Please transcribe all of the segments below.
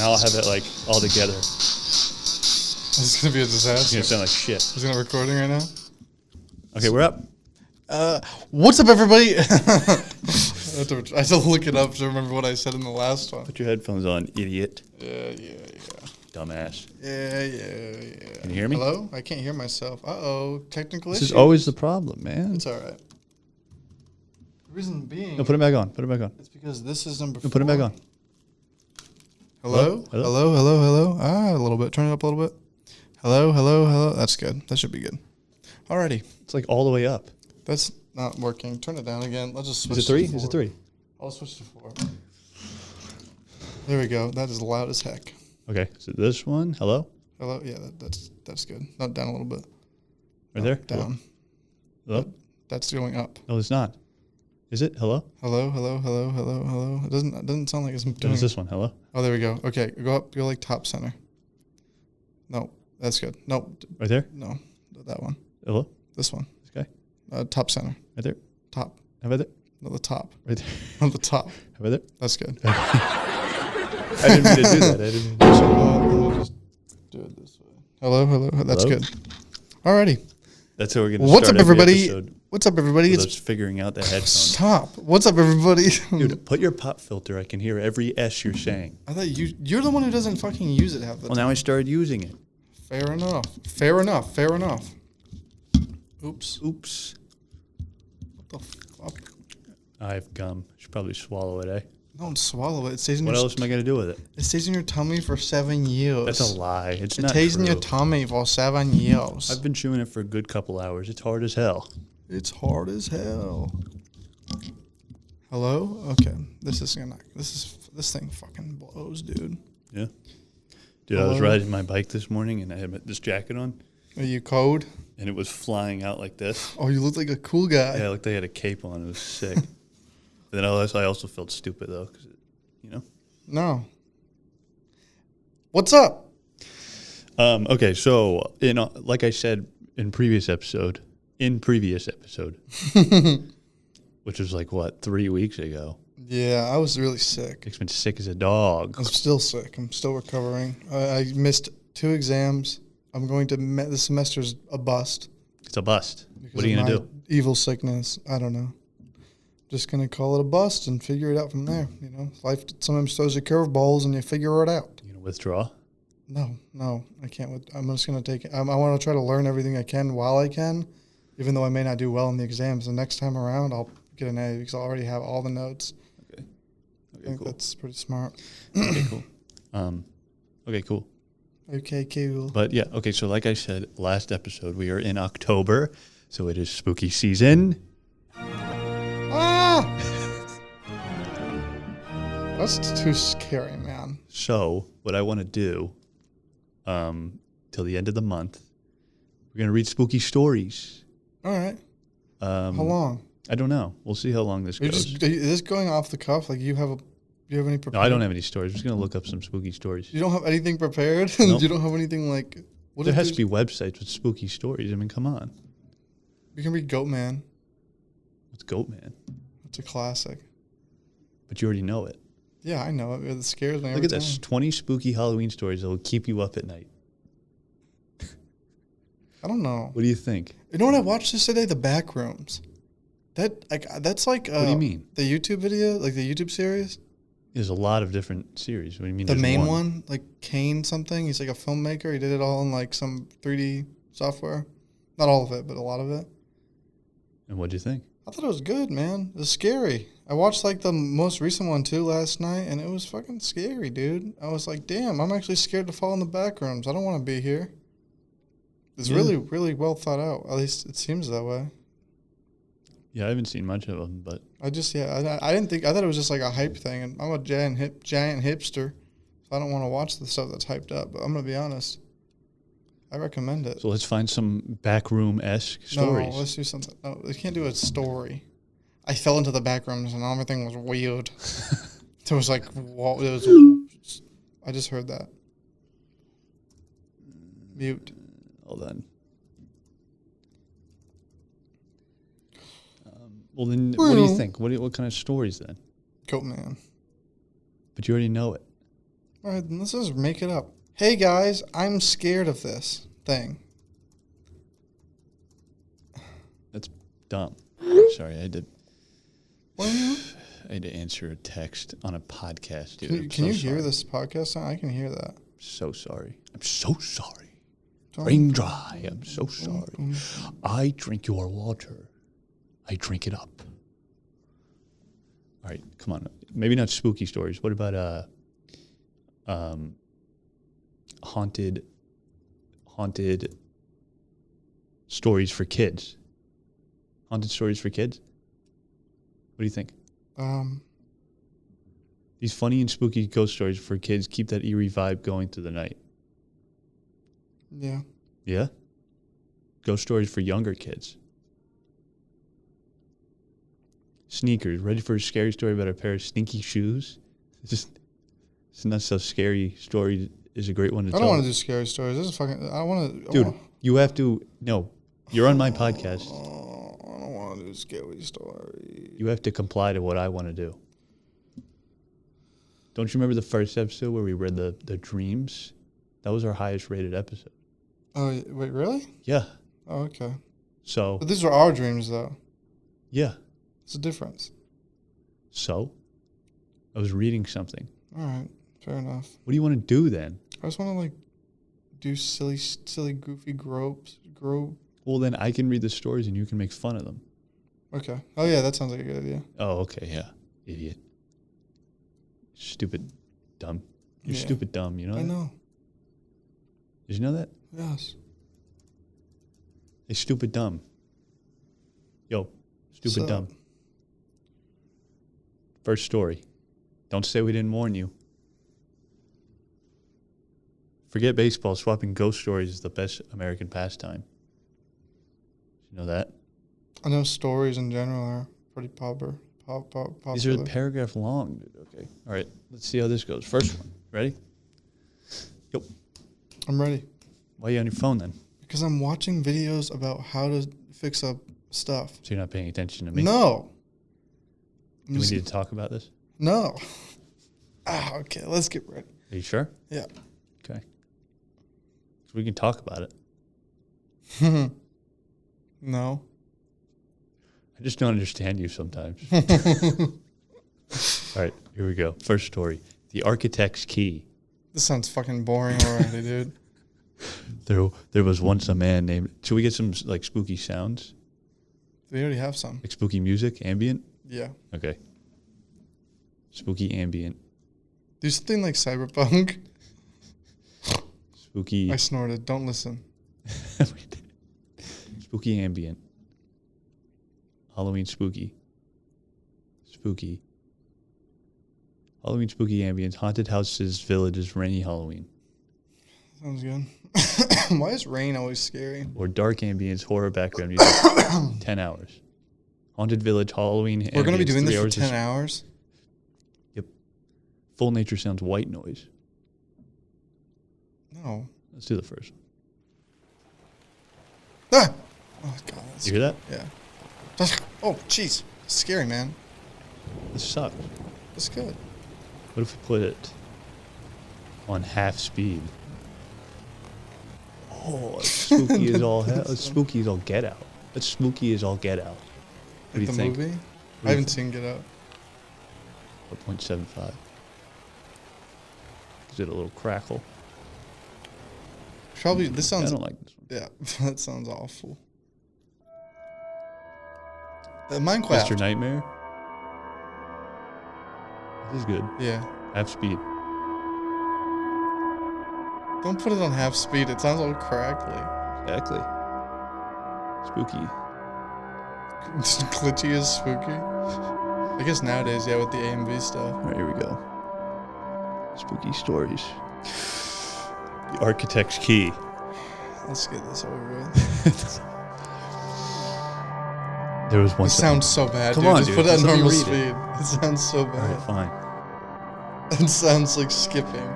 now I'll have it like all together. This is gonna be a disaster. It's gonna sound like shit. Is it recording right now? Okay, we're up. What's up, everybody? I have to look it up to remember what I said in the last one. Put your headphones on, idiot. Yeah. Dumbass. Yeah. Can you hear me? Hello? I can't hear myself. Uh-oh. Technical This issues. is always the problem, man. It's all right. The reason being... No, put it back on. Put it back on. It's because this is number 4. No, put it back on. Hello? Hello? Ah, a little bit. Turn it up a little bit. Hello? That's good. That should be good. Alrighty. It's like all the way up. That's not working. Turn it down again. Let's just switch Is it 3? to 4. Is it 3? I'll switch to 4. There we go. That is loud as heck. Okay, so this one. Hello? Hello? Yeah, that's good. Not down a little bit. Right there? Down. Hello? That's going up. No, it's not. Is it? Hello? Hello? It doesn't sound like it's doing... It's this one. Hello? Oh, there we go. Okay, go up. Go like top center. No, that's good. No. Right there? No, that one. Hello? This one. Okay. Top center. Right there? Top. How about there? No, the top. Right there? On the top. How about there? That's good. I didn't mean to do that. We'll just do it this way. Hello. That's Hello? good. Alrighty. That's how we're going to What's start up, every everybody? episode. What's up, everybody? With It's us figuring out the headphones. Stop. What's up, everybody? Dude, put your pop filter. I can hear every S you're saying. I thought you're the one who doesn't fucking use it half the Well, time. now I started using it. Fair enough. Oops. What the fuck? I have gum. Should probably swallow it, eh? Don't swallow it. It stays in What your else am I going to do with it? It stays in your tummy for 7 years. That's a lie. It's It not stays true. in your tummy for 7 years. I've been chewing it for a good couple hours. It's hard as hell. It's hard as hell. Hello? Okay. This thing fucking blows, dude. Yeah. Dude, I was riding my bike this morning and I had this jacket on. Are you cold? And it was flying out like this. Oh, you look like a cool guy. Yeah, like they had a cape on. It was sick. But then I also felt stupid though, because No. What's up? Okay, so like I said in previous episode, which was like what 3 weeks ago. Yeah, I was really sick. It's been sick as a dog. I'm still sick. I'm still recovering. I missed 2 exams. I'm going to this semester's a bust. It's a bust. What are you gonna do? Evil sickness. I don't know. Just gonna call it a bust and figure it out from there. You know, life sometimes throws you curveballs and you figure it out. You gonna withdraw? No, I can't. I'm just gonna take it. I want to try to learn everything I can while I can, even though I may not do well in the exams. The next time around, I'll get an A because I already have all the notes. Okay, I think cool. that's pretty smart. Okay, cool. Okay, cool. Okay, cool. But yeah, okay. So like I said, last episode we are in October, so it is spooky season. Ah! That's too scary, man. So what I want to do, till the end of the month, we're gonna read spooky stories. All right. How long? I don't know. We'll see how long this goes. Is this going off the cuff? Like you have any prepared? No, I don't have any stories. I'm just gonna look up some spooky stories. You don't have anything prepared? Nope. You don't have anything like... There has to be websites with spooky stories. I mean, come on. You can read Goatman. What's Goatman? It's a classic. But you already know it. Yeah, I know it. It scares me every Look at this. time. 20 spooky Halloween stories that will keep you up at night. I don't know. What do you think? You know what I watched yesterday? The Backrooms. That's like... What do you mean? The YouTube video? Like the YouTube series? There's a lot of different series. What do you mean The there's main one? Like Kane something? He's like a filmmaker. He did it all in like some 3D software. Not all of it, but a lot of it. And what do you think? I thought it was good, man. It was scary. I watched like the most recent one too last night, and it was fucking scary, dude. I was like, damn, I'm actually scared to fall in the back rooms. I don't want to be here. It's really, really well thought out. At least it seems that way. Yeah, I haven't seen much of them, but... I didn't think, I thought it was just like a hype thing, and I'm a giant hipster, so I don't want to watch the stuff that's hyped up, but I'm going to be honest. I recommend it. So let's find some backroom-esque stories. No, let's do something. No, we can't do a story. I fell into the back rooms and everything was weird. It was like, I just heard that. Mute. Hold on. Well, then, what do you think? What kind of stories then? Goatman. But you already know it. All right, then let's just make it up. Hey guys, I'm scared of this thing. That's dumb. Sorry, I had to. What are you? I had to answer a text on a podcast, dude. Can you hear this podcast? I can hear that. So sorry. I'm so sorry. Rain dry. I'm so sorry. I drink your water. I drink it up. All right, come on. Maybe not spooky stories. What about haunted stories for kids? Haunted stories for kids? What do you think? These funny and spooky ghost stories for kids keep that eerie vibe going through the night. Yeah. Yeah? Ghost stories for younger kids. Sneakers. Ready for a scary story about a pair of stinky shoes? It's not so scary story is a great one to tell. I don't want to do scary stories. This is fucking... I want to... Dude, you have to... No. You're on my podcast. I don't want to do scary stories. You have to comply to what I want to do. Don't you remember the first episode where we read the dreams? That was our highest rated episode. Oh, wait, really? Yeah. Oh, okay. So... But these are our dreams, though. Yeah. What's the difference? So? I was reading something. All right. Fair enough. What do you want to do then? I just want to, like, do silly, goofy gropes. Well, then I can read the stories and you can make fun of them. Okay. Oh, yeah, that sounds like a good idea. Oh, okay, yeah. Idiot. Stupid dumb. You're Yeah. stupid dumb, you know that? I know. Did you know that? Yes. Hey, stupid dumb. Yo, stupid What's dumb. up? First story. Don't say we didn't warn you. Forget baseball. Swapping ghost stories is the best American pastime. Did you know that? I know stories in general are pretty popular. These are a paragraph long, dude. Okay. All right. Let's see how this goes. First one. Ready? Yep. I'm ready. Why are you on your phone then? Because I'm watching videos about how to fix up stuff. So you're not paying attention to me? No. Do we need to talk about this? No. Okay. Let's get ready. Are you sure? Yeah. Okay. So we can talk about it. No. I just don't understand you sometimes. All right, here we go. First story. The Architect's Key. This sounds fucking boring already, dude. There was once a man named... Should we get some like spooky sounds? We already have some. Like spooky music? Ambient? Yeah. Okay. Spooky ambient. Do something like cyberpunk. Spooky... I snorted. Don't listen. Spooky ambient. Halloween spooky. Spooky. Halloween spooky ambience. Haunted houses, villages, rainy Halloween. Sounds good. Why is rain always scary? Or dark ambience, horror background music. 10 hours. Haunted village, Halloween. We're going to be ambience, doing 3 this for hours 10 hours? Yep. Full nature sounds, white noise. No. Let's do the first one. Ah! Oh, God. You hear that? Yeah. Oh, jeez. Scary, man. This sucks. That's good. What if we put it on half speed? Oh, it's spooky as all hell. It's spooky as all get out. It's spooky as all get out. What do you The think? movie? I haven't seen Get Out. 0.75. Is it a little crackle? Probably, this sounds... I don't like this one. Yeah, that sounds awful. Minecraft. Mr. Nightmare? This is good. Yeah. Half speed. Don't put it on half speed. It sounds all crackly. Exactly. Spooky. Glitchy is spooky. I guess nowadays, yeah, with the AMV stuff. All right, here we go. Spooky stories. The Architect's Key. Let's get this over with. There was one. It sounds so bad, Come dude. on, Just dude. put it at Just let me normal read speed. It sounds so All bad. right, fine. It sounds like skipping.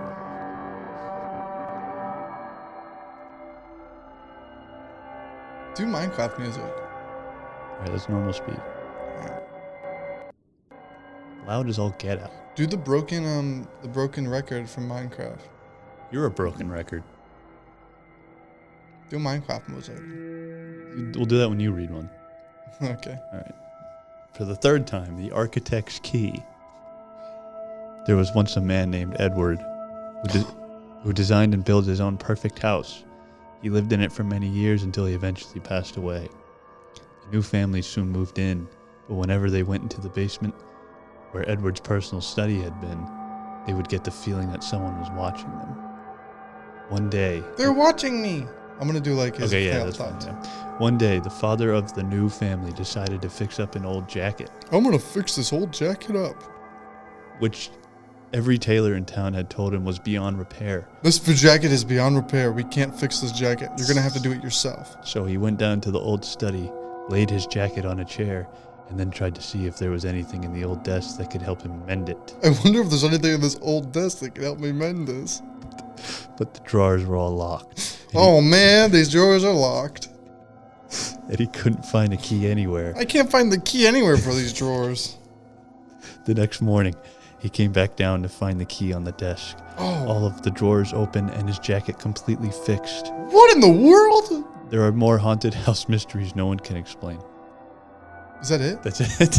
Do Minecraft music. All right, that's normal speed. Loud as all get out. Do the broken record from Minecraft. You're a broken record. Do a Minecraft music. We'll do that when you read one. Okay. All right. For the third time, the architect's key. There was once a man named Edward who designed and built his own perfect house. He lived in it for many years until he eventually passed away. A new family soon moved in, but whenever they went into the basement, where Edward's personal study had been, they would get the feeling that someone was watching them. One day... They're watching me! I'm going to do like his that's thoughts. fine, yeah. One day, the father of the new family decided to fix up an old jacket, I'm going to fix this old jacket up. which every tailor in town had told him was beyond repair. This jacket is beyond repair. We can't fix this jacket. You're going to have to do it yourself. So he went down to the old study, laid his jacket on a chair, and then tried to see if there was anything in the old desk that could help him mend it. I wonder if there's anything in this old desk that could help me mend this. But the drawers were all locked. Oh man, these drawers are locked. And he couldn't find a key anywhere. I can't find the key anywhere for these drawers. The next morning, he came back down to find the key on the desk. Oh. All of the drawers open and his jacket completely fixed. What in the world? There are more haunted house mysteries no one can explain. Is that it? That's it.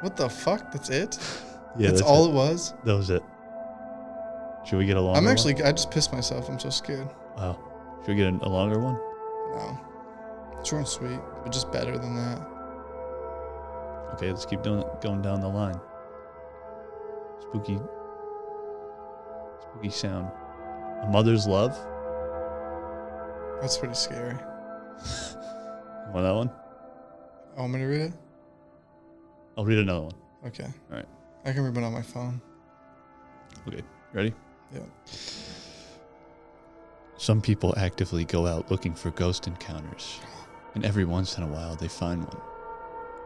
What the fuck? That's it? Yeah, that's all it was? That was it. Should we get a longer one? I just pissed myself. I'm so scared. Wow. Should we get a longer one? No. Short and sweet, but just better than that. Okay, let's keep going down the line. Spooky sound. A mother's love? That's pretty scary. You want that one? Oh, want me to read it? I'll read another one. Okay. All right. I can read it on my phone. Okay, ready? Yeah. Some people actively go out looking for ghost encounters, and every once in a while they find one.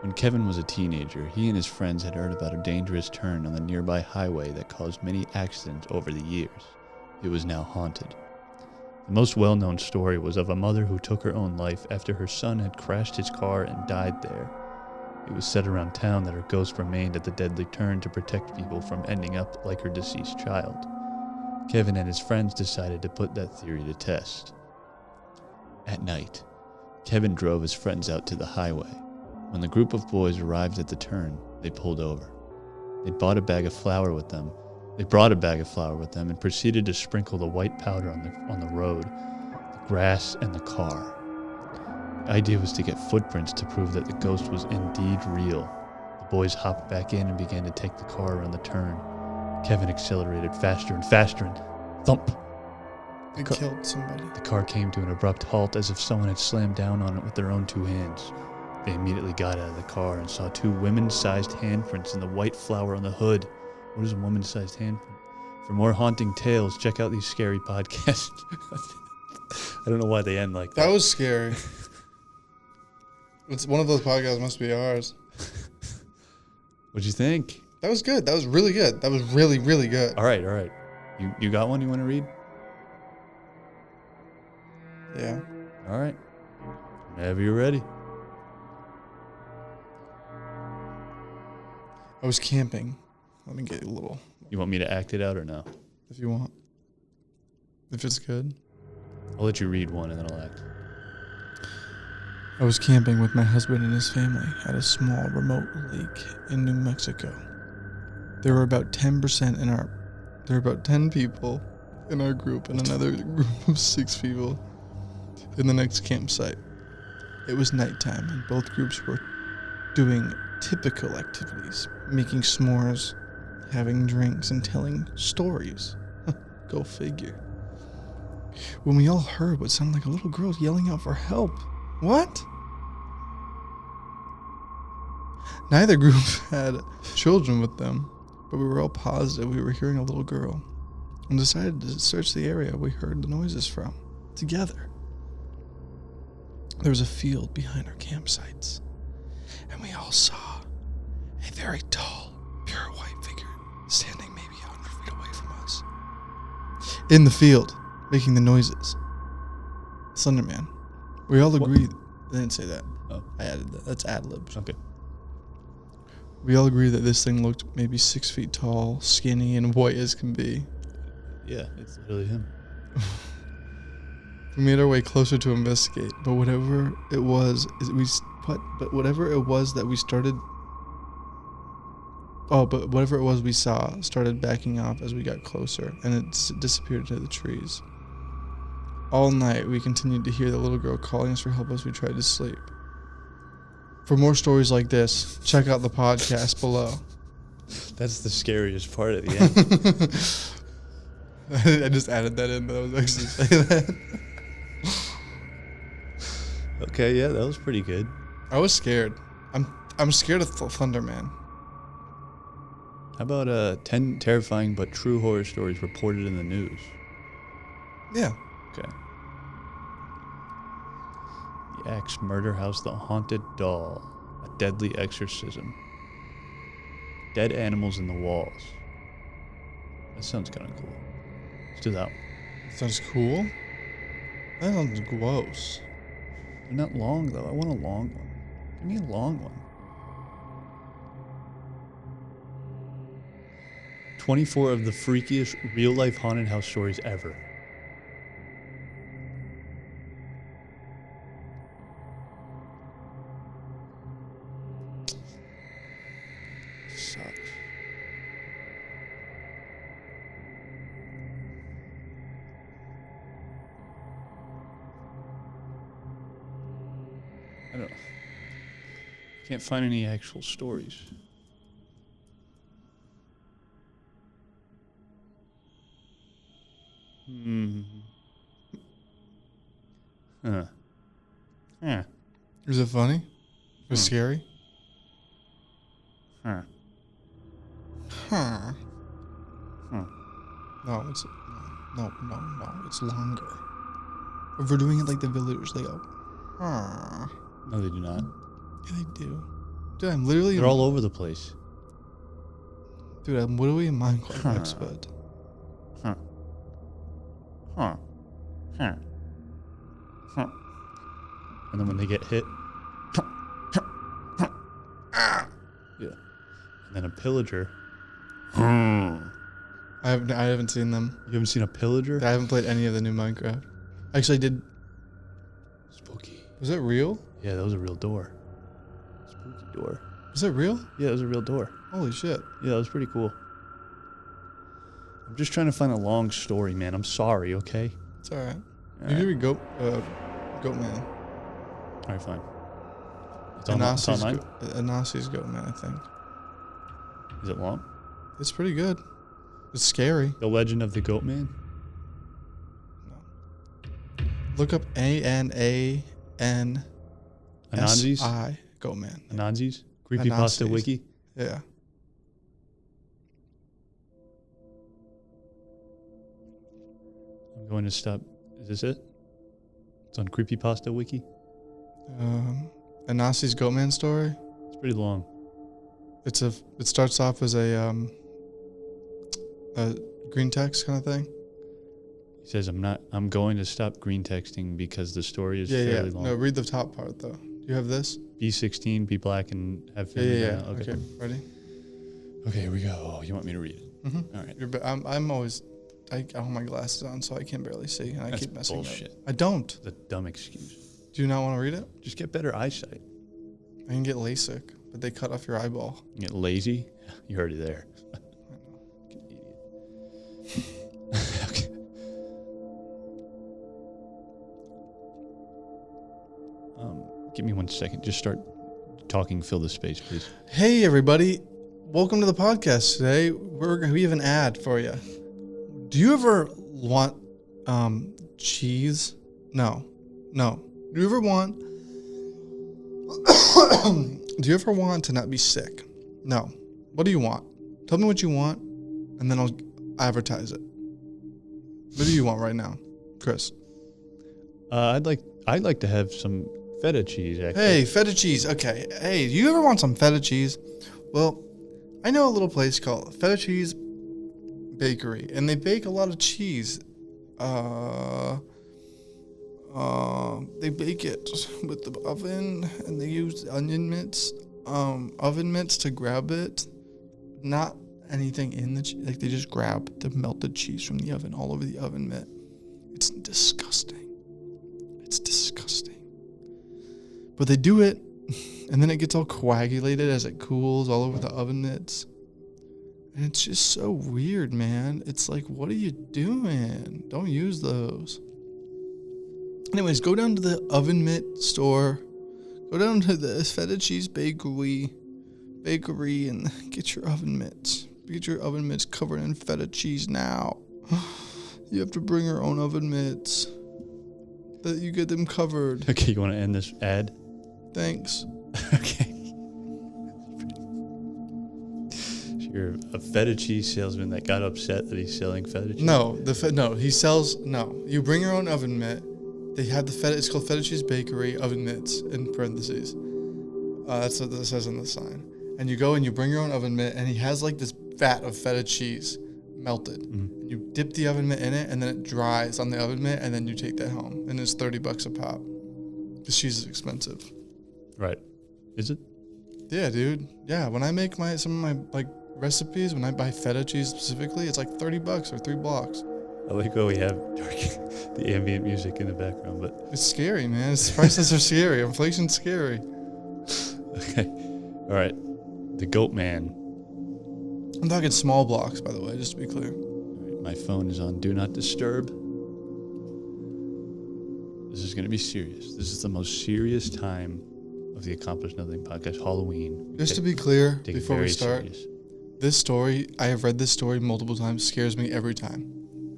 When Kevin was a teenager, he and his friends had heard about a dangerous turn on the nearby highway that caused many accidents over the years. It was now haunted. The most well-known story was of a mother who took her own life after her son had crashed his car and died there. It was said around town that her ghost remained at the deadly turn to protect people from ending up like her deceased child. Kevin and his friends decided to put that theory to test. At night, Kevin drove his friends out to the highway. When the group of boys arrived at the turn, they pulled over. They brought a bag of flour with them and proceeded to sprinkle the white powder on the road, the grass, and the car. The idea was to get footprints to prove that the ghost was indeed real. The boys hopped back in and began to take the car around the turn. Kevin accelerated faster and faster, and thump! It killed somebody. The car came to an abrupt halt as if someone had slammed down on it with their own two hands. They immediately got out of the car and saw two women-sized handprints in the white flour on the hood. What is a woman-sized handprint? For more haunting tales, check out these scary podcasts. I don't know why they end like that. That was scary. It's one of those podcasts must be ours. What'd you think? That was good. That was really good. That was really, really good. All right. You got one you want to read? Yeah. All right. Whenever you're ready. I was camping. Let me get you a little. You want me to act it out or no? If you want. If it's good. I'll let you read one and then I'll act. I was camping with my husband and his family at a small remote lake in New Mexico. There were about 10 people in our group and another group of 6 people in the next campsite. It was nighttime and both groups were doing typical activities, making s'mores, having drinks, and telling stories. Go figure. When we all heard what sounded like a little girl yelling out for help. What? Neither group had children with them, but we were all positive we were hearing a little girl and decided to search the area we heard the noises from together. There was a field behind our campsites, and we all saw a very tall, pure white figure standing maybe 100 feet away from us. In the field, making the noises. Slenderman. We all agreed. I didn't say that. Oh. I added that. That's ad-libs. Okay. We all agree that this thing looked maybe 6 feet tall, skinny, and white as can be. Yeah, it's literally him. We made our way closer to investigate, but whatever it was that we saw started backing off as we got closer, and it disappeared into the trees. All night, we continued to hear the little girl calling us for help as we tried to sleep. For more stories like this, check out the podcast below. That's the scariest part at the end. I just added that in, but I was actually saying that. Okay, yeah, that was pretty good. I was scared. I'm scared of Thunder Man. How about 10 terrifying but true horror stories reported in the news? Yeah. Okay. The Axe Murder House, The Haunted Doll, A Deadly Exorcism, Dead Animals in the Walls. That sounds kind of cool. Let's do that one. Sounds cool. That sounds gross. They're not long, though. I want a long one. Give me a long one. 24 of the freakiest real-life haunted house stories ever. Sucks. I don't know. Can't find any actual stories. Huh. Yeah. Is it funny? Or scary? Huh. Huh. Huh. No, it's no. It's longer. If we're doing it like the villagers, they go. Huh. No, they do not. Yeah, they do. Dude, I'm literally. They're all over the place. Dude, I'm literally a Minecraft Huh. expert. Huh. Huh. Huh. Huh. And then when they get hit. Yeah. And then a pillager. I haven't seen them. You haven't seen a pillager? I haven't played any of the new Minecraft. Actually, I did. Spooky. Was it real? Yeah, that was a real door. Spooky door. Was it real? Yeah, it was a real door. Holy shit. Yeah, that was pretty cool. I'm just trying to find a long story, man. I'm sorry, okay? It's alright. All You right. can read Goatman. All right, fine. It's online? Anasi's Goatman, I think. Is it long? It's pretty good. It's scary. The Legend of the Goatman? Look up Anansi Anansi's? Goatman. Anansi's? Creepypasta Anansi's. wiki? Yeah. I'm going to stop. Is this it? It's on Creepypasta wiki? Anasi's Goatman story. It's pretty long. It starts off as a green text kind of thing. He says, I'm going to stop green texting because the story is fairly long. No, read the top part though. Do you have this? Be 16, be black, and have family. Yeah. Okay. Okay. Ready? Okay, here we go. You want me to read it? Mm-hmm. All right. I'm always. I have my glasses on, so I can barely see, and I That's keep messing bullshit. up. I don't. It's a dumb excuse. Do you not want to read it? Just get better eyesight. I can get LASIK, but they cut off your eyeball. You get lazy? You heard it there. Fucking idiot. Okay. Give me 1 second. Just start talking. Fill the space, please. Hey, everybody. Welcome to the podcast today. We have an ad for you. Do you ever want cheese? No. Do you ever want Do you ever want to not be sick? No. What do you want? Tell me what you want, and then I'll advertise it. What do you want right now, Chris? I'd like to have some feta cheese, actually. Hey, feta cheese. Okay. Hey, do you ever want some feta cheese? Well, I know a little place called Feta Cheese Bakery, and they bake a lot of cheese. They bake it with the oven, and they use onion mitts oven mitts to grab it. Not anything in the like they just grab the melted cheese from the oven all over the oven mitt. It's disgusting. It's disgusting. But they do it, and then it gets all coagulated as it cools all over the oven mitts. And it's just so weird, man. It's like, what are you doing? Don't use those. Anyways, go down to the oven mitt store. Go down to the feta cheese bakery, and get your oven mitts. Get your oven mitts covered in feta cheese now. You have to bring your own oven mitts. That you get them covered. Okay, you want to end this ad? Thanks. Okay. You're a feta cheese salesman that got upset that he's selling feta cheese? No, he sells, you bring your own oven mitt. They have the feta, it's called Feta Cheese Bakery Oven Mitts, in parentheses. That's what this says on the sign. And you go and you bring your own oven mitt, and he has like this vat of feta cheese melted. Mm-hmm. And you dip the oven mitt in it, and then it dries on the oven mitt, and then you take that home. And it's $30 a pop. Because cheese is expensive. Right. Is it? Yeah, dude. Yeah, when I make some of my recipes, when I buy feta cheese specifically, it's like $30 or $3. I like how we have the ambient music in the background, but it's scary, man. Prices are scary. Inflation's scary. Okay. All right. The Goatman. I'm talking small blocks, by the way, just to be clear. All right, my phone is on Do Not Disturb. This is going to be serious. This is the most serious time of the Accomplish Nothing podcast, Halloween. Just to be clear, before we start, serious. This story, I have read this story multiple times, scares me every time.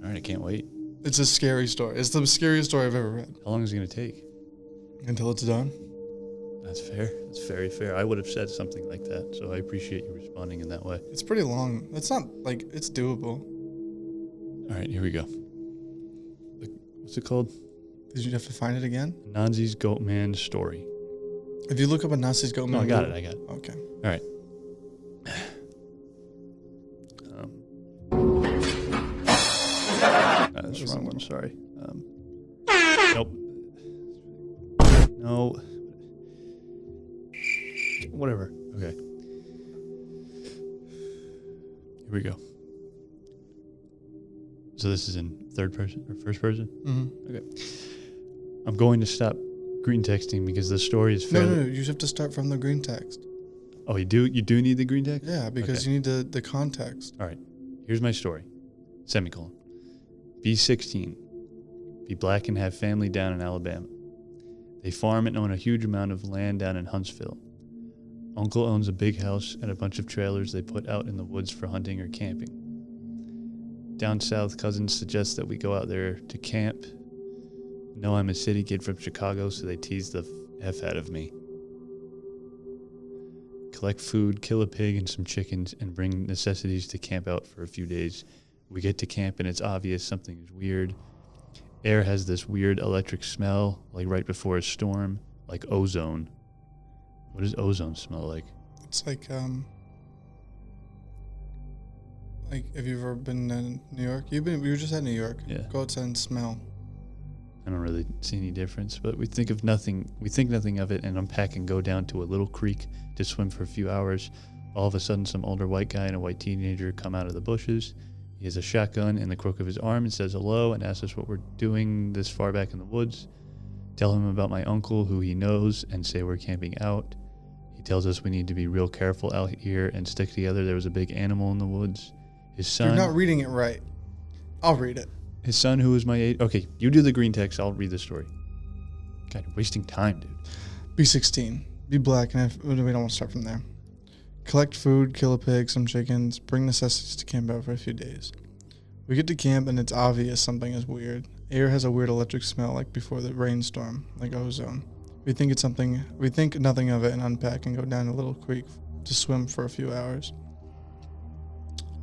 All right, I can't wait. It's a scary story. It's the scariest story I've ever read. How long is it going to take? Until it's done. That's fair. That's very fair. I would have said something like that, so I appreciate you responding in that way. It's pretty long. It's not, it's doable. All right, here we go. What's it called? Did you have to find it again? Nanzi's Goatman story. If you look up a Nanzi's Goatman... No, I got it. Okay. All right. That's the wrong one. Sorry. Nope. No. Whatever. Okay. Here we go. So this is in third person or first person? Mm-hmm. Okay. I'm going to stop green texting because the story is fairly... No. You have to start from the green text. Oh, you do need the green text? Yeah, because you need the context. All right. Here's my story. Semicolon. Be 16. Be black and have family down in Alabama. They farm and own a huge amount of land down in Huntsville. Uncle owns a big house and a bunch of trailers they put out in the woods for hunting or camping. Down south, cousins suggest that we go out there to camp. Know I'm a city kid from Chicago, so they tease the F out of me. Collect food, kill a pig and some chickens, and bring necessities to camp out for a few days. We get to camp and it's obvious something is weird. Air has this weird electric smell, like right before a storm, like ozone. What does ozone smell like? It's like have you ever been in New York? We were just at New York. Yeah. Go outside and smell. I don't really see any difference, but we think nothing of it and unpack and go down to a little creek to swim for a few hours. All of a sudden, some older white guy and a white teenager come out of the bushes. He has a shotgun in the crook of his arm and says hello and asks us what we're doing this far back in the woods. Tell him about my uncle who he knows and say we're camping out. He tells us we need to be real careful out here and stick together. There was a big animal in the woods. His son... You're not reading it right. I'll read it. His son, who is my age... Okay, you do the green text. I'll read the story. God, you're wasting time, dude. Be 16. Be black and we don't want to start from there. Collect food, kill a pig, some chickens, bring necessities to camp out for a few days. We get to camp and it's obvious something is weird. Air has a weird electric smell like before the rainstorm, like ozone. We think nothing of it and unpack and go down a little creek to swim for a few hours.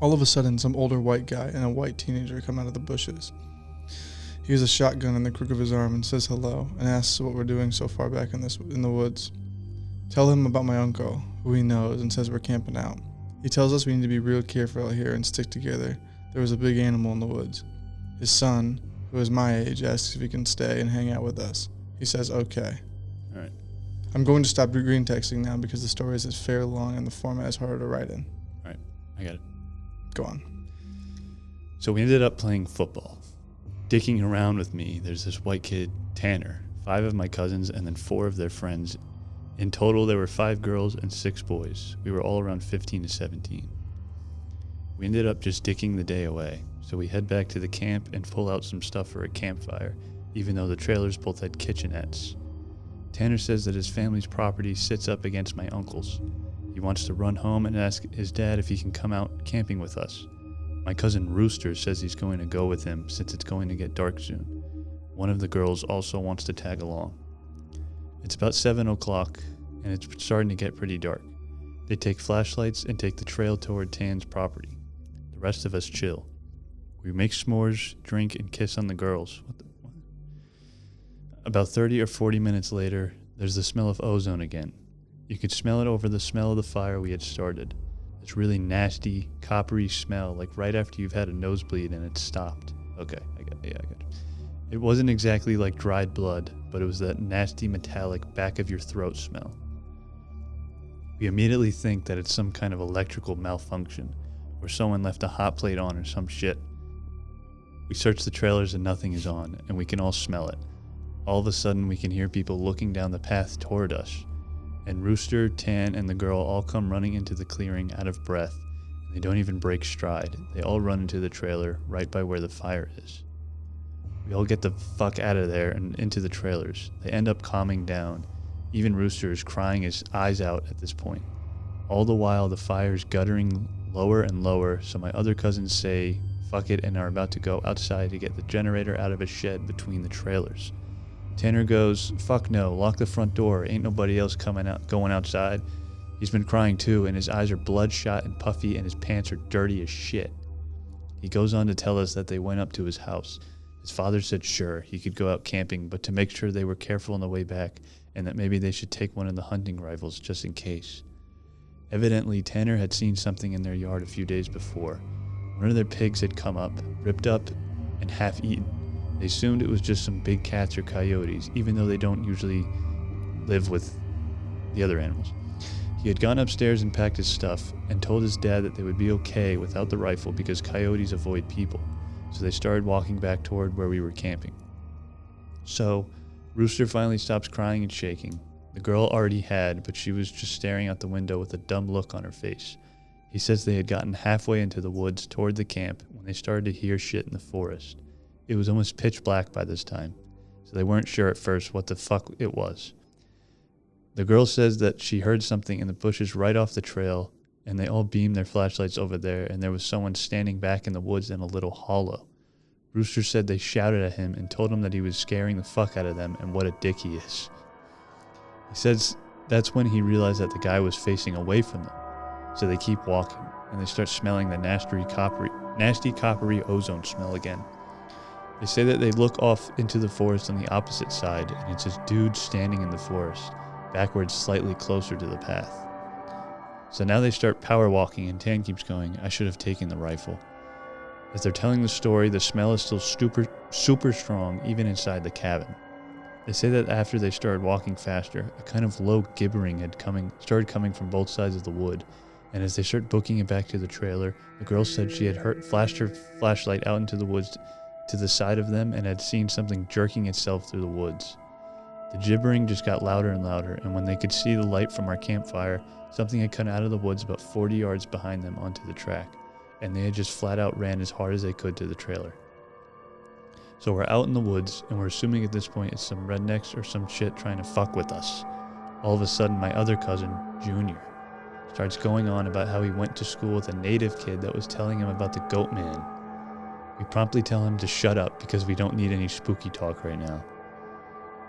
All of a sudden, some older white guy and a white teenager come out of the bushes. He has a shotgun in the crook of his arm and says hello and asks what we're doing so far back in the woods. Tell him about my uncle, who he knows, and says we're camping out. He tells us we need to be real careful out here and stick together. There was a big animal in the woods. His son, who is my age, asks if he can stay and hang out with us. He says okay. All right. I'm going to stop green texting now because the stories is fairly long and the format is harder to write in. All right, I got it. Go on. So we ended up playing football. Dicking around with me, there's this white kid, Tanner, 5 of my cousins, and then 4 of their friends. In total, there were 5 girls and 6 boys. We were all around 15 to 17. We ended up just dicking the day away, so we head back to the camp and pull out some stuff for a campfire, even though the trailers both had kitchenettes. Tanner says that his family's property sits up against my uncle's. He wants to run home and ask his dad if he can come out camping with us. My cousin Rooster says he's going to go with him since it's going to get dark soon. One of the girls also wants to tag along. It's about 7 o'clock and it's starting to get pretty dark. They take flashlights and take the trail toward Tan's property. The rest of us chill. We make s'mores, drink, and kiss on the girls. What? About 30 or 40 minutes later, there's the smell of ozone again. You could smell it over the smell of the fire we had started. This really nasty, coppery smell, like right after you've had a nosebleed and it's stopped. Okay, I got it. It wasn't exactly like dried blood, but it was that nasty metallic back of your throat smell. We immediately think that it's some kind of electrical malfunction, or someone left a hot plate on or some shit. We search the trailers and nothing is on, and we can all smell it. All of a sudden, we can hear people looking down the path toward us. And Rooster, Tan, and the girl all come running into the clearing out of breath. They don't even break stride. They all run into the trailer right by where the fire is. We all get the fuck out of there and into the trailers. They end up calming down. Even Rooster is crying his eyes out at this point. All the while, the fire is guttering lower and lower, so my other cousins say fuck it and are about to go outside to get the generator out of a shed between the trailers. Tanner goes, fuck no, lock the front door, ain't nobody else going outside. He's been crying too, and his eyes are bloodshot and puffy, and his pants are dirty as shit. He goes on to tell us that they went up to his house. His father said sure, he could go out camping, but to make sure they were careful on the way back, and that maybe they should take one of the hunting rifles just in case. Evidently, Tanner had seen something in their yard a few days before. One of their pigs had come up, ripped up, and half eaten. They assumed it was just some big cats or coyotes, even though they don't usually live with the other animals. He had gone upstairs and packed his stuff, and told his dad that they would be okay without the rifle because coyotes avoid people. So they started walking back toward where we were camping. So, Rooster finally stops crying and shaking. The girl already had, but she was just staring out the window with a dumb look on her face. He says they had gotten halfway into the woods toward the camp when they started to hear shit in the forest. It was almost pitch black by this time, so they weren't sure at first what the fuck it was. The girl says that she heard something in the bushes right off the trail, and they all beamed their flashlights over there, and there was someone standing back in the woods in a little hollow. Rooster said they shouted at him and told him that he was scaring the fuck out of them and what a dick he is. He says that's when he realized that the guy was facing away from them, so they keep walking, and they start smelling the nasty coppery ozone smell again. They say that they look off into the forest on the opposite side, and it's this dude standing in the forest, backwards slightly closer to the path. So now they start power walking, and Tan keeps going, I should have taken the rifle. As they're telling the story, the smell is still super strong, even inside the cabin. They say that after they started walking faster, a kind of low gibbering started coming from both sides of the wood, and as they start booking it back to the trailer, the girl said she had flashed her flashlight out into the woods to the side of them and had seen something jerking itself through the woods. The gibbering just got louder and louder, and when they could see the light from our campfire, something had come out of the woods about 40 yards behind them onto the track, and they had just flat out ran as hard as they could to the trailer. So we're out in the woods, and we're assuming at this point it's some rednecks or some shit trying to fuck with us. All of a sudden, my other cousin, Junior, starts going on about how he went to school with a native kid that was telling him about the Goatman. We promptly tell him to shut up because we don't need any spooky talk right now.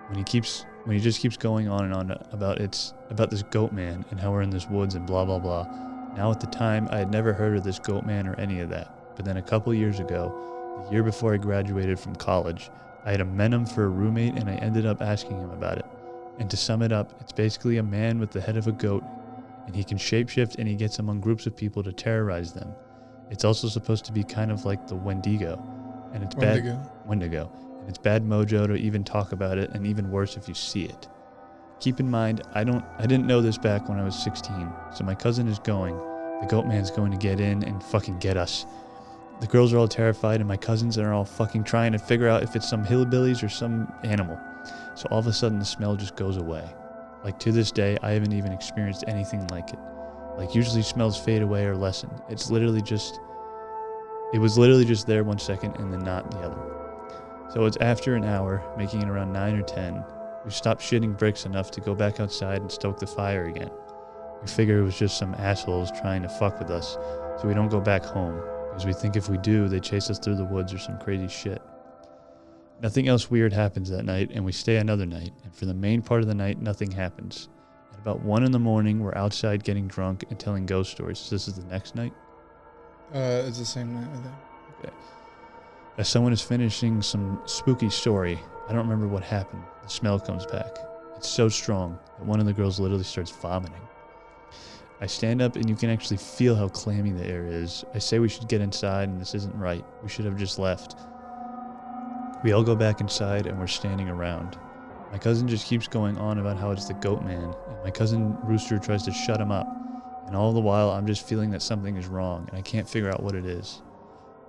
When he just keeps going on and on about this Goatman and how we're in this woods and blah blah blah. Now at the time I had never heard of this Goatman or any of that. But then a couple years ago, the year before I graduated from college, I had a Menem for a roommate and I ended up asking him about it. And to sum it up, it's basically a man with the head of a goat, and he can shapeshift and he gets among groups of people to terrorize them. It's also supposed to be kind of like the Wendigo, and it's Wendigo, and it's bad mojo to even talk about it, and even worse if you see it. Keep in mind, I didn't know this back when I was 16, so my cousin is going. The Goatman's going to get in and fucking get us. The girls are all terrified, and my cousins are all fucking trying to figure out if it's some hillbillies or some animal. So all of a sudden, the smell just goes away. Like, to this day, I haven't even experienced anything like it. Like, usually smells fade away or lessen. It was literally just there 1 second and then not the other. So it's after an hour, making it around 9 or 10. We stopped shitting bricks enough to go back outside and stoke the fire again. We figure it was just some assholes trying to fuck with us, so we don't go back home, because we think if we do, they chase us through the woods or some crazy shit. Nothing else weird happens that night, and we stay another night, and for the main part of the night, nothing happens. At about 1 in the morning, we're outside getting drunk and telling ghost stories. So this is the next night? It's the same night, I think. Okay. As someone is finishing some spooky story, I don't remember what happened. The smell comes back. It's so strong that one of the girls literally starts vomiting. I stand up and you can actually feel how clammy the air is. I say we should get inside and this isn't right. We should have just left. We all go back inside and we're standing around. My cousin just keeps going on about how it's the Goatman, and my cousin Rooster tries to shut him up. And all the while I'm just feeling that something is wrong and I can't figure out what it is.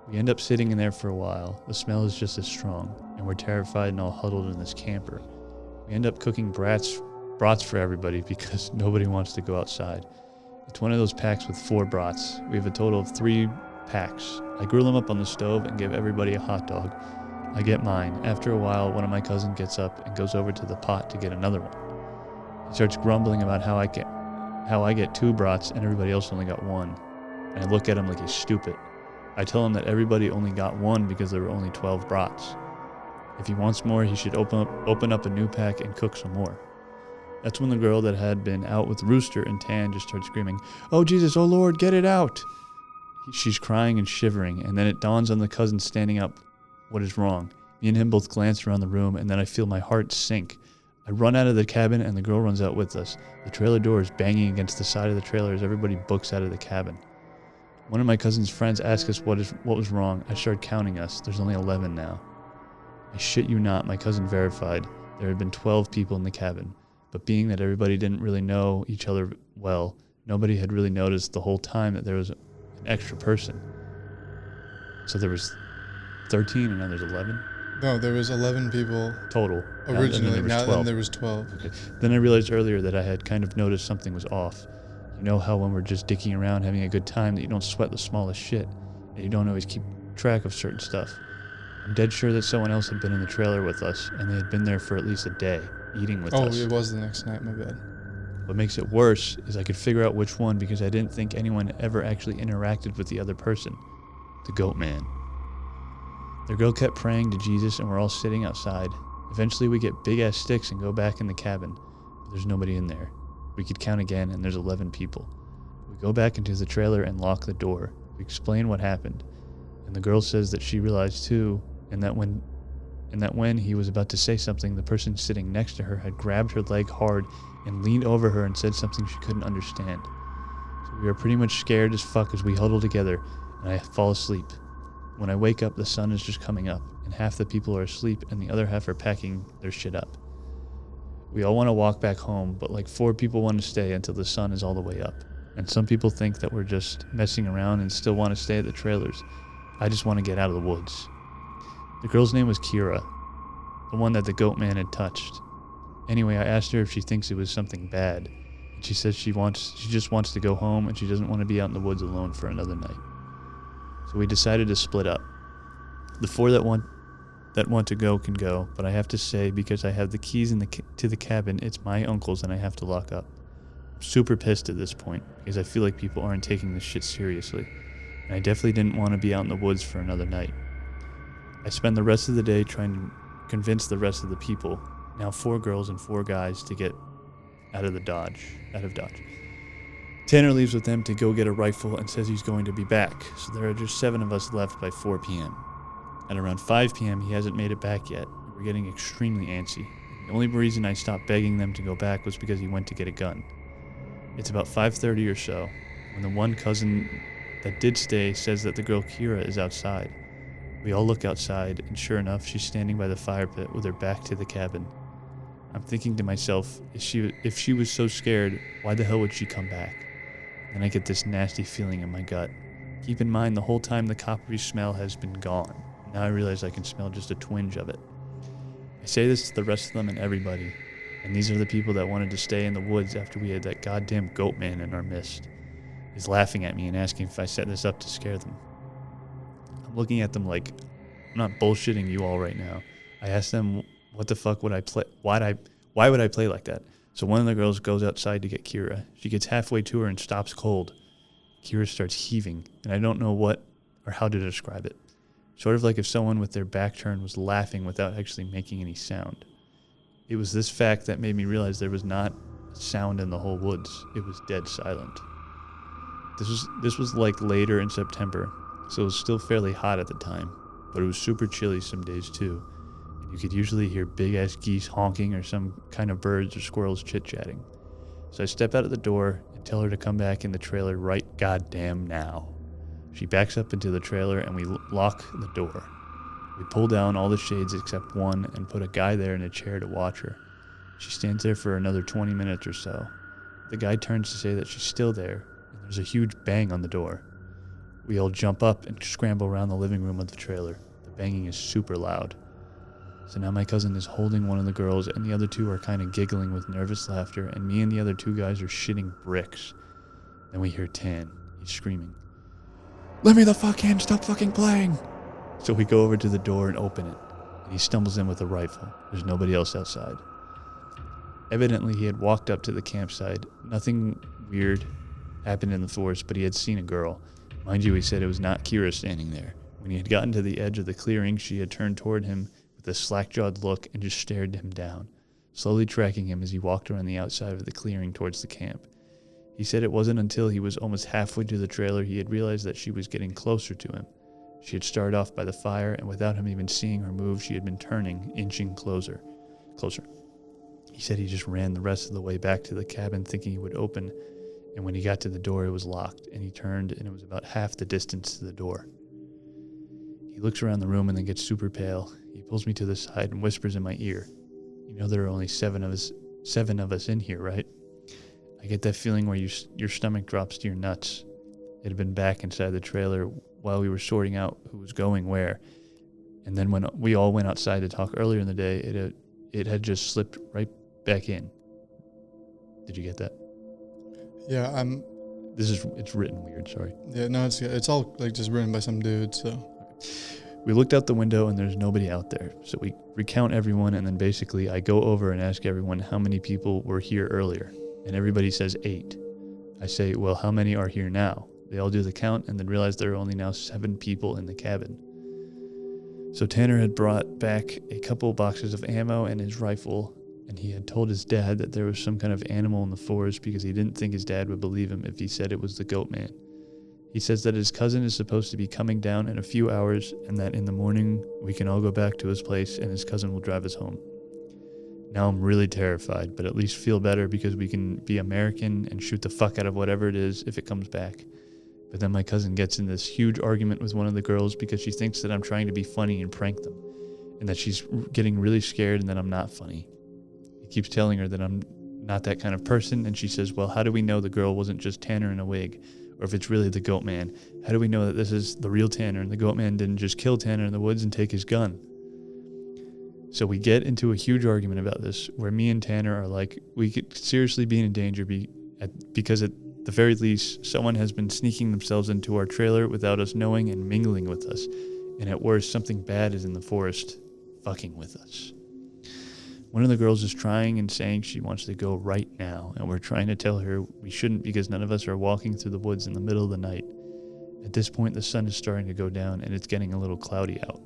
We end up sitting in there for a while. The smell is just as strong, and we're terrified and all huddled in this camper. We end up cooking brats for everybody because nobody wants to go outside. It's one of those packs with 4 brats. We have a total of 3 packs. I grill them up on the stove and give everybody a hot dog. I get mine. After a while, one of my cousins gets up and goes over to the pot to get another one. He starts grumbling about how I get 2 brats and everybody else only got 1. And I look at him like he's stupid. I tell him that everybody only got 1 because there were only 12 brats. If he wants more, he should open up a new pack and cook some more. That's when the girl that had been out with Rooster and Tan just starts screaming, "Oh Jesus, oh Lord, get it out!" She's crying and shivering, and then it dawns on the cousin standing up what is wrong. Me and him both glance around the room, and then I feel my heart sink. I run out of the cabin, and the girl runs out with us. The trailer door is banging against the side of the trailer as everybody books out of the cabin. One of my cousin's friends asked us what was wrong. I started counting us. There's only 11 now. I shit you not, my cousin verified. There had been 12 people in the cabin, but being that everybody didn't really know each other well, nobody had really noticed the whole time that there was an extra person. So there was 13 and now there's 11? No, there was 11 people total. Originally, now then there was 12. Okay. Then I realized earlier that I had kind of noticed something was off. You know how when we're just dicking around having a good time that you don't sweat the smallest shit, and you don't always keep track of certain stuff. I'm dead sure that someone else had been in the trailer with us, and they had been there for at least a day, eating with us. Oh, it was the next night, my bad. What makes it worse is I could figure out which one because I didn't think anyone ever actually interacted with the other person. The Goatman. The girl kept praying to Jesus and we're all sitting outside. Eventually we get big ass sticks and go back in the cabin, but there's nobody in there. We could count again and there's 11 people. We go back into the trailer and lock the door. We explain what happened, and the girl says that she realized too, and that when he was about to say something, the person sitting next to her had grabbed her leg hard and leaned over her and said something she couldn't understand. So we are pretty much scared as fuck as we huddle together, and I fall asleep. When I wake up, the sun is just coming up, and half the people are asleep and the other half are packing their shit up. We all want to walk back home, but like 4 people want to stay until the sun is all the way up. And some people think that we're just messing around and still want to stay at the trailers. I just want to get out of the woods. The girl's name was Kira, the one that the Goatman had touched. Anyway, I asked her if she thinks it was something bad, and she says she just wants to go home and she doesn't want to be out in the woods alone for another night. So we decided to split up. The 4 that want to go can go, but I have to say, because I have the keys to the cabin, it's my uncle's and I have to lock up. I'm super pissed at this point because I feel like people aren't taking this shit seriously, and I definitely didn't want to be out in the woods for another night. I spend the rest of the day trying to convince the rest of the people, now 4 girls and 4 guys, to get out of Dodge. Tanner leaves with them to go get a rifle and says he's going to be back, so there are just 7 of us left by 4 p.m. At around 5 p.m. he hasn't made it back yet, and we're getting extremely antsy. The only reason I stopped begging them to go back was because he went to get a gun. It's about 5:30 or so, when the one cousin that did stay says that the girl Kira is outside. We all look outside, and sure enough, she's standing by the fire pit with her back to the cabin. I'm thinking to myself, if she was so scared, why the hell would she come back? Then I get this nasty feeling in my gut. Keep in mind, the whole time the coppery smell has been gone. Now I realize I can smell just a twinge of it. I say this to the rest of them and everybody, and these are the people that wanted to stay in the woods after we had that goddamn Goatman in our midst. He's laughing at me and asking if I set this up to scare them. I'm looking at them like, I'm not bullshitting you all right now. I asked them, what the fuck would I play? Why would I play like that? So one of the girls goes outside to get Kira. She gets halfway to her and stops cold. Kira starts heaving, and I don't know what or how to describe it. Sort of like if someone with their back turned was laughing without actually making any sound. It was this fact that made me realize there was not a sound in the whole woods. It was dead silent. This was like later in September, so it was still fairly hot at the time, but it was super chilly some days too. And you could usually hear big-ass geese honking or some kind of birds or squirrels chit-chatting. So I step out of the door and tell her to come back in the trailer right goddamn now. She backs up into the trailer and we lock the door. We pull down all the shades except one and put a guy there in a chair to watch her. She stands there for another 20 minutes or so. The guy turns to say that she's still there, and there's a huge bang on the door. We all jump up and scramble around the living room of the trailer. The banging is super loud. So now my cousin is holding one of the girls and the other two are kind of giggling with nervous laughter, and me and the other two guys are shitting bricks. Then we hear Tan. He's screaming, "Let me the fuck in, stop fucking playing!" So we go over to the door and open it, and he stumbles in with a rifle. There's nobody else outside. Evidently he had walked up to the campsite. Nothing weird happened in the forest, but he had seen a girl. Mind you, he said it was not Kira standing there. When he had gotten to the edge of the clearing, she had turned toward him with a slack-jawed look and just stared him down, slowly tracking him as he walked around the outside of the clearing towards the camp. He said it wasn't until he was almost halfway to the trailer he had realized that she was getting closer to him. She had started off by the fire, and without him even seeing her move, she had been turning, inching closer. He said he just ran the rest of the way back to the cabin thinking he would open, and when he got to the door it was locked, and he turned and it was about half the distance to the door. He looks around the room and then gets super pale. He pulls me to the side and whispers in my ear, "You know there are only seven of us in here, right?" I get that feeling where your stomach drops to your nuts. It had been back inside the trailer while we were sorting out who was going where. And then when we all went outside to talk earlier in the day, it had just slipped right back in. Did you get that? Yeah, It's written weird, sorry. Yeah, no, it's all like just written by some dude, so. We looked out the window and there's nobody out there. So we recount everyone, and then basically I go over and ask everyone how many people were here earlier. And everybody says 8. I say, well, how many are here now? They all do the count and then realize there are only now 7 people in the cabin. So Tanner had brought back a couple boxes of ammo and his rifle, and he had told his dad that there was some kind of animal in the forest because he didn't think his dad would believe him if he said it was the Goatman. He says that his cousin is supposed to be coming down in a few hours and that in the morning we can all go back to his place and his cousin will drive us home. Now I'm really terrified, but at least feel better because we can be American and shoot the fuck out of whatever it is if it comes back. But then my cousin gets in this huge argument with one of the girls because she thinks that I'm trying to be funny and prank them, and that she's getting really scared and that I'm not funny. He keeps telling her that I'm not that kind of person, and she says, well, how do we know the girl wasn't just Tanner in a wig? Or if it's really the Goatman, how do we know that this is the real Tanner and the Goatman didn't just kill Tanner in the woods and take his gun? So we get into a huge argument about this, where me and Tanner are like, we could seriously be in danger because at the very least, someone has been sneaking themselves into our trailer without us knowing and mingling with us. And at worst, something bad is in the forest fucking with us. One of the girls is trying and saying she wants to go right now, and we're trying to tell her we shouldn't because none of us are walking through the woods in the middle of the night. At this point, the sun is starting to go down and it's getting a little cloudy out.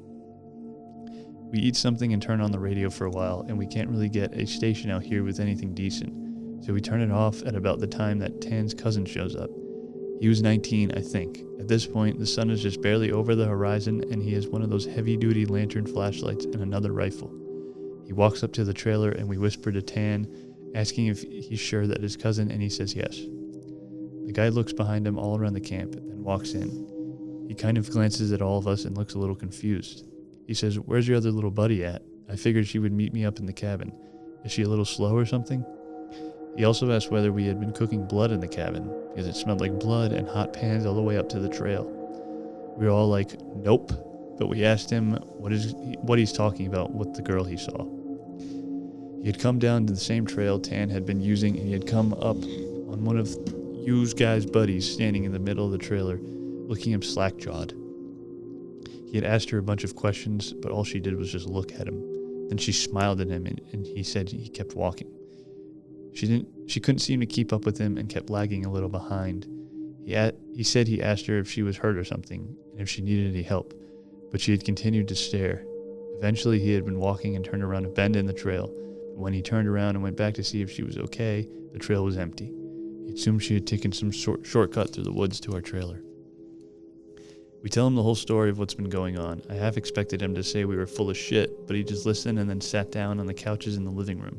We eat something and turn on the radio for a while, and we can't really get a station out here with anything decent. So we turn it off at about the time that Tan's cousin shows up. He was 19, I think. At this point, the sun is just barely over the horizon, and he has one of those heavy-duty lantern flashlights and another rifle. He walks up to the trailer, and we whisper to Tan, asking if he's sure that his cousin, and he says yes. The guy looks behind him all around the camp, then walks in. He kind of glances at all of us and looks a little confused. He says, "Where's your other little buddy at? I figured she would meet me up in the cabin." Is she a little slow or something? He also asked whether we had been cooking blood in the cabin, because it smelled like blood and hot pans all the way up to the trail. We were all like, nope, but we asked him what he's talking about with the girl he saw. He had come down to the same trail Tan had been using, and he had come up on one of Yu's guy's buddies standing in the middle of the trailer, looking at him slack-jawed. He had asked her a bunch of questions, but all she did was just look at him. Then she smiled at him, and he said he kept walking. She couldn't seem to keep up with him and kept lagging a little behind. He said he asked her if she was hurt or something, and if she needed any help, but she had continued to stare. Eventually, he had been walking and turned around a bend in the trail. When he turned around and went back to see if she was okay, the trail was empty. He assumed she had taken some shortcut through the woods to our trailer. We tell him the whole story of what's been going on. I half expected him to say we were full of shit, but he just listened and then sat down on the couches in the living room.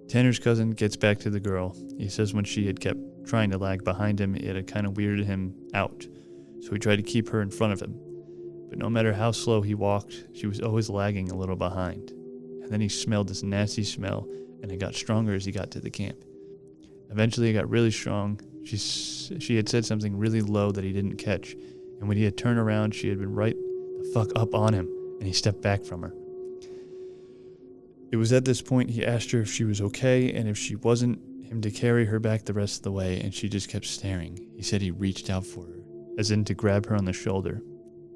Tanner's cousin gets back to the girl. He says when she had kept trying to lag behind him, it had kind of weirded him out, so he tried to keep her in front of him. But no matter how slow he walked, she was always lagging a little behind. And then he smelled this nasty smell, and it got stronger as he got to the camp. Eventually it got really strong. She had said something really low that he didn't catch, and when he had turned around, she had been right the fuck up on him, and he stepped back from her. It was at this point he asked her if she was okay, and if she wasn't, him to carry her back the rest of the way, and she just kept staring. He said he reached out for her, as in to grab her on the shoulder.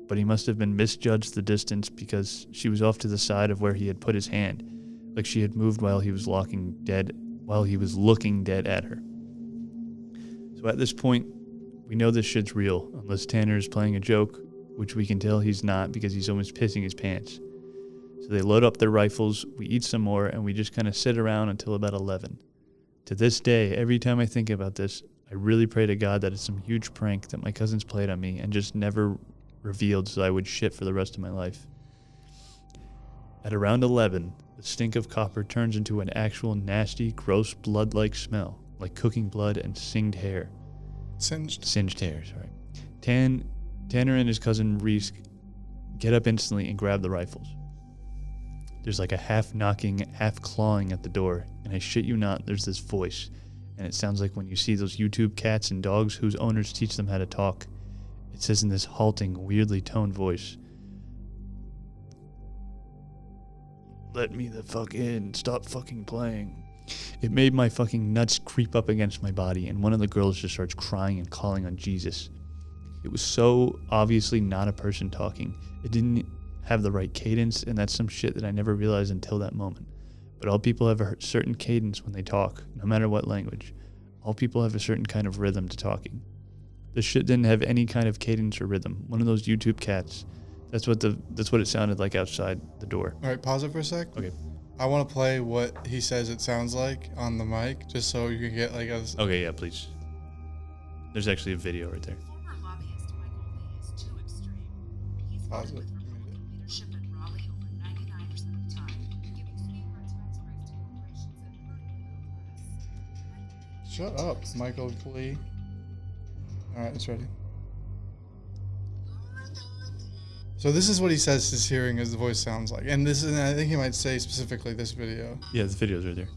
But he must have been misjudged the distance because she was off to the side of where he had put his hand, like she had moved while he was looking dead at her. So at this point, we know this shit's real, unless Tanner is playing a joke, which we can tell he's not because he's almost pissing his pants. So they load up their rifles, we eat some more, and we just kind of sit around until about 11. To this day, every time I think about this, I really pray to God that it's some huge prank that my cousins played on me and just never revealed so I would shit for the rest of my life. At around 11, the stink of copper turns into an actual nasty, gross blood-like smell, like cooking blood and singed hair. Singed hair, sorry. Tanner and his cousin Reese get up instantly and grab the rifles. There's like a half knocking, half clawing at the door, and I shit you not, there's this voice, and it sounds like when you see those YouTube cats and dogs whose owners teach them how to talk. It says in this halting, weirdly toned voice, "Let me the fuck in, stop fucking playing." It made my fucking nuts creep up against my body, and one of the girls just starts crying and calling on Jesus. It was so obviously not a person talking. It didn't have the right cadence, and that's some shit that I never realized until that moment. But all people have a certain cadence when they talk, no matter what language. All people have a certain kind of rhythm to talking. This shit didn't have any kind of cadence or rhythm. One of those YouTube cats. That's what it sounded like outside the door. All right, pause it for a sec. Okay. I want to play what he says it sounds like on the mic, just so you can get like a... Okay, yeah, please. There's actually a video right there. Former lobbyist Michael Lee is too extreme. He's Pause voted it. with Republican leadership in Raleigh over 99% of the time, giving sweetheart tax breaks to corporations and hurting the middle class. Shut up, Michael Lee. All right, it's ready. So this is what he says his hearing his voice sounds like. And I think he might say specifically this video. Yeah, the video's right there.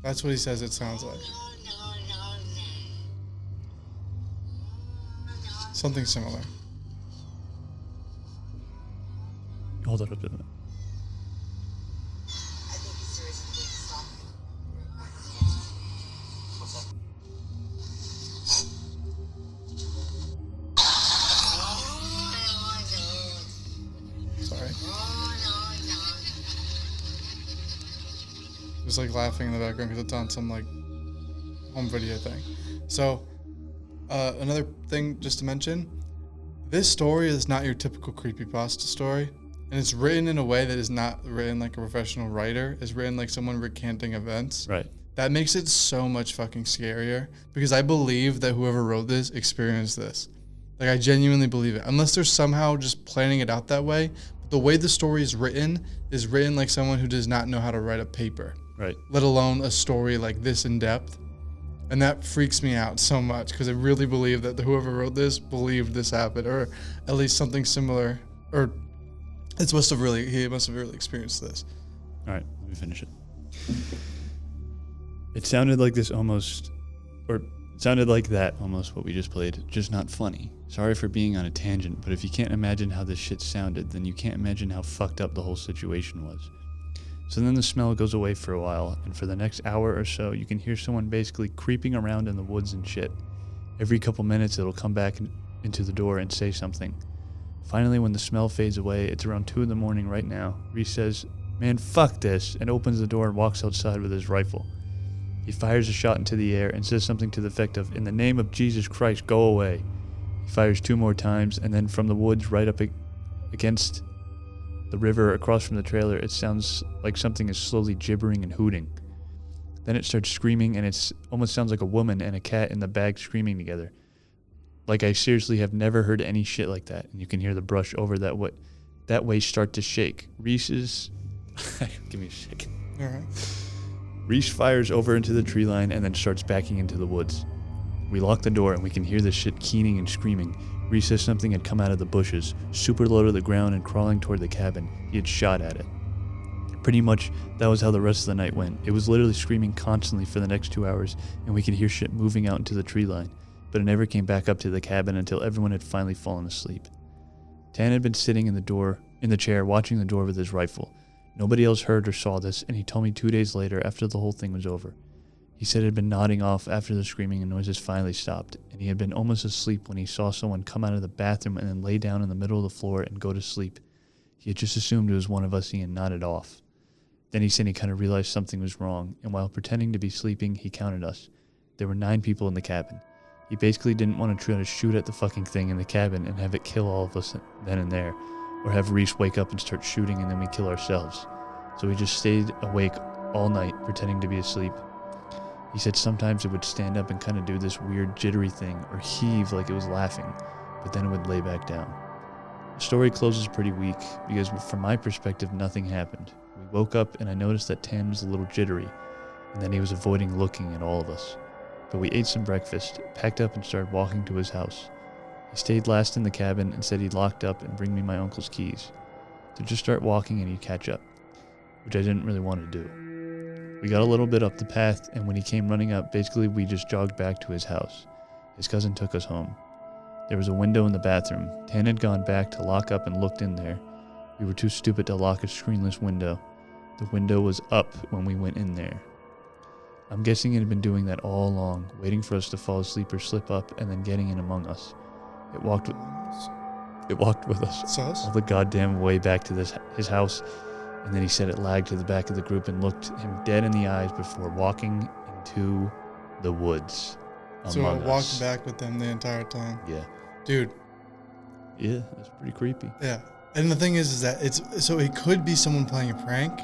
That's what he says it sounds like. Something similar. Hold it up to them. Sorry. Just like laughing in the background because it's on some like home video thing. So another thing just to mention, this story is not your typical creepypasta story, and it's written in a way that is not written like a professional writer. It's written like someone recanting events. Right. That makes it so much fucking scarier because I believe that whoever wrote this experienced this. Like I genuinely believe it. Unless they're somehow just planning it out that way. But the way the story is written like someone who does not know how to write a paper. Right. Let alone a story like this in depth. And that freaks me out so much because I really believe that whoever wrote this believed this happened, or at least something similar, or He must have really experienced this. All right, let me finish it. It sounded like this almost, or it sounded like that almost what we just played, just not funny. Sorry for being on a tangent, but if you can't imagine how this shit sounded, then you can't imagine how fucked up the whole situation was. So then the smell goes away for a while, and for the next hour or so, you can hear someone basically creeping around in the woods and shit. Every couple minutes, it'll come back into the door and say something. Finally, when the smell fades away, it's around 2 a.m. right now. Reese says, "Man, fuck this," and opens the door and walks outside with his rifle. He fires a shot into the air and says something to the effect of, "In the name of Jesus Christ, go away." He fires 2 more times, and then from the woods right up against the river across from the trailer, it sounds like something is slowly gibbering and hooting. Then it starts screaming, and it almost sounds like a woman and a cat in the bag screaming together. Like, I seriously have never heard any shit like that, and you can hear the brush over that way start to shake. Reese's... Give me a second. All right. Reese fires over into the tree line and then starts backing into the woods. We lock the door and we can hear this shit keening and screaming. Reese says something had come out of the bushes, super low to the ground and crawling toward the cabin. He had shot at it. Pretty much, that was how the rest of the night went. It was literally screaming constantly for the next 2 hours, and we could hear shit moving out into the tree line, but it never came back up to the cabin until everyone had finally fallen asleep. Tan had been sitting in the chair watching the door with his rifle. Nobody else heard or saw this, and he told me 2 days later after the whole thing was over. He said it had been nodding off after the screaming and noises finally stopped, and he had been almost asleep when he saw someone come out of the bathroom and then lay down in the middle of the floor and go to sleep. He had just assumed it was one of us and he had nodded off. Then he said he kind of realized something was wrong, and while pretending to be sleeping, he counted us. There were 9 people in the cabin. He basically didn't want to try to shoot at the fucking thing in the cabin and have it kill all of us then and there, or have Reese wake up and start shooting and then we kill ourselves. So we just stayed awake all night pretending to be asleep. He said sometimes it would stand up and kind of do this weird jittery thing or heave like it was laughing, but then it would lay back down. The story closes pretty weak because from my perspective nothing happened. We woke up and I noticed that Tan was a little jittery and that he was avoiding looking at all of us. But we ate some breakfast, packed up and started walking to his house. He stayed last in the cabin and said he'd locked up and bring me my uncle's keys. To just start walking and he'd catch up, which I didn't really want to do. We got a little bit up the path, and when he came running up, basically we just jogged back to his house. His cousin took us home. There was a window in the bathroom. Tan had gone back to lock up and looked in there. We were too stupid to lock a screenless window. The window was up when we went in there. I'm guessing it had been doing that all along, waiting for us to fall asleep or slip up and then getting in among us. It walked with us Sus? all the goddamn way back to his house, and then he said it lagged to the back of the group and looked him dead in the eyes before walking into the woods So among it walked us. back with them the entire time. Yeah. Dude, Yeah, that's pretty creepy. yeah. And the thing is that it could be someone playing a prank,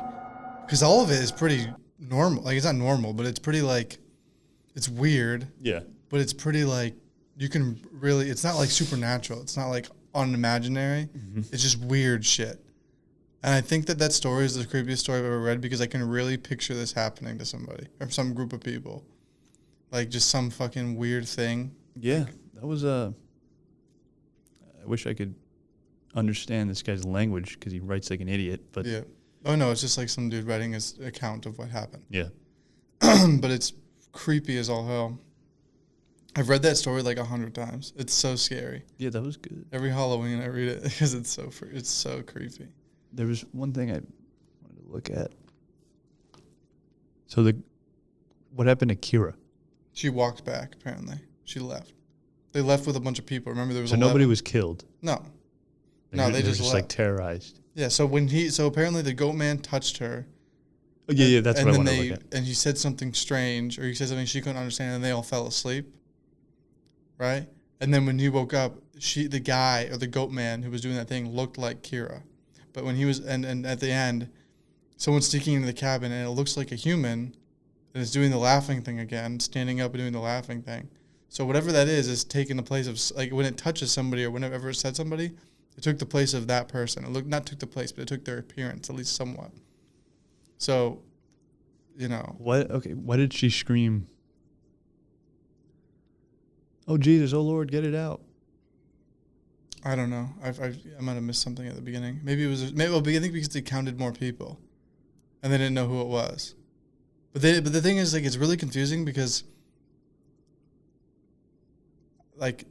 because all of it is pretty normal. Like, it's not normal, but it's pretty, like, it's weird, Yeah. but it's pretty, like, you can really, it's not like supernatural. It's not like unimaginary. It's just weird shit. And I think that story is the creepiest story I've ever read, because I can really picture this happening to somebody or some group of people. Like, just some fucking weird thing. Yeah, that was I wish I could understand this guy's language because he writes like an idiot. But Yeah. Oh, no, it's just like some dude writing his account of what happened. yeah, But it's creepy as all hell. I've read that story like 100 times. It's so scary. yeah, that was good. Every Halloween I read it because it's so creepy. There was one thing I wanted to look at. So what happened to Kira? She walked back, apparently. She left. They left with a bunch of people. Remember, there was So 11? nobody was killed. No. No, they were just like left. terrorized. Yeah, so apparently the Goatman touched her. Oh, yeah, that's and what I then want to look at. And he said something strange, or he said something she couldn't understand, and they all fell asleep. Right? And then when he woke up, the guy, or the Goatman who was doing that thing, looked like Kira. But when he was, and at the end, someone's sneaking into the cabin, and it looks like a human, and it's doing the laughing thing again, standing up and doing the laughing thing. So whatever that is taking the place of, like, when it touches somebody or whenever it said somebody, it took the place of that person. Not took the place, but it took their appearance, at least somewhat. So, you know. What? Okay, why did she scream? Oh, Jesus, oh, Lord, get it out. I don't know. I might have missed something at the beginning. Maybe it was. I think because they counted more people, and they didn't know who it was. But the thing is, like, it's really confusing because, like,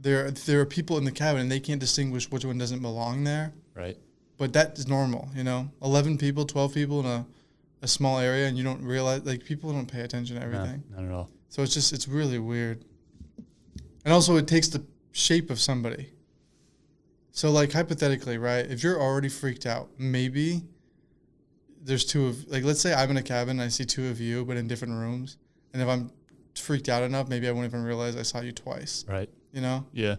there are people in the cabin and they can't distinguish which one doesn't belong there. Right. But that is normal, 11 people, 12 people in a small area, and you don't realize, like, people don't pay attention to everything. No, not at all. So it's really weird. And also it takes the shape of somebody. So, like, hypothetically, right, if you're already freaked out, maybe there's two of, like, let's say I'm in a cabin and I see two of you, but in different rooms. And if I'm freaked out enough, maybe I won't even realize I saw you twice. Right. Yeah.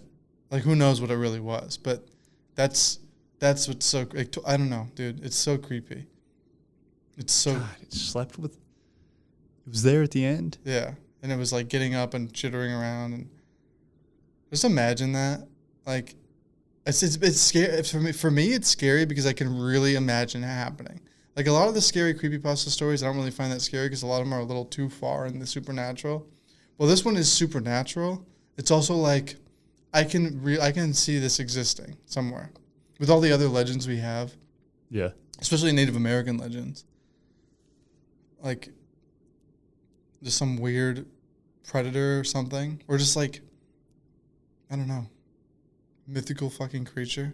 Like, who knows what it really was. But that's what's so, like, I don't know, dude. It's so creepy. It's so. God, it slept with. It was there at the end. Yeah. And it was, like, getting up and chittering around. And just imagine that. Like, it's scary. For me, it's scary because I can really imagine it happening. Like, a lot of the scary creepypasta stories, I don't really find that scary because a lot of them are a little too far in the supernatural. Well, this one is supernatural. It's also like I can see this existing somewhere with all the other legends we have. Yeah. Especially Native American legends. Like, just some weird predator or something, or just, like, I don't know, mythical fucking creature.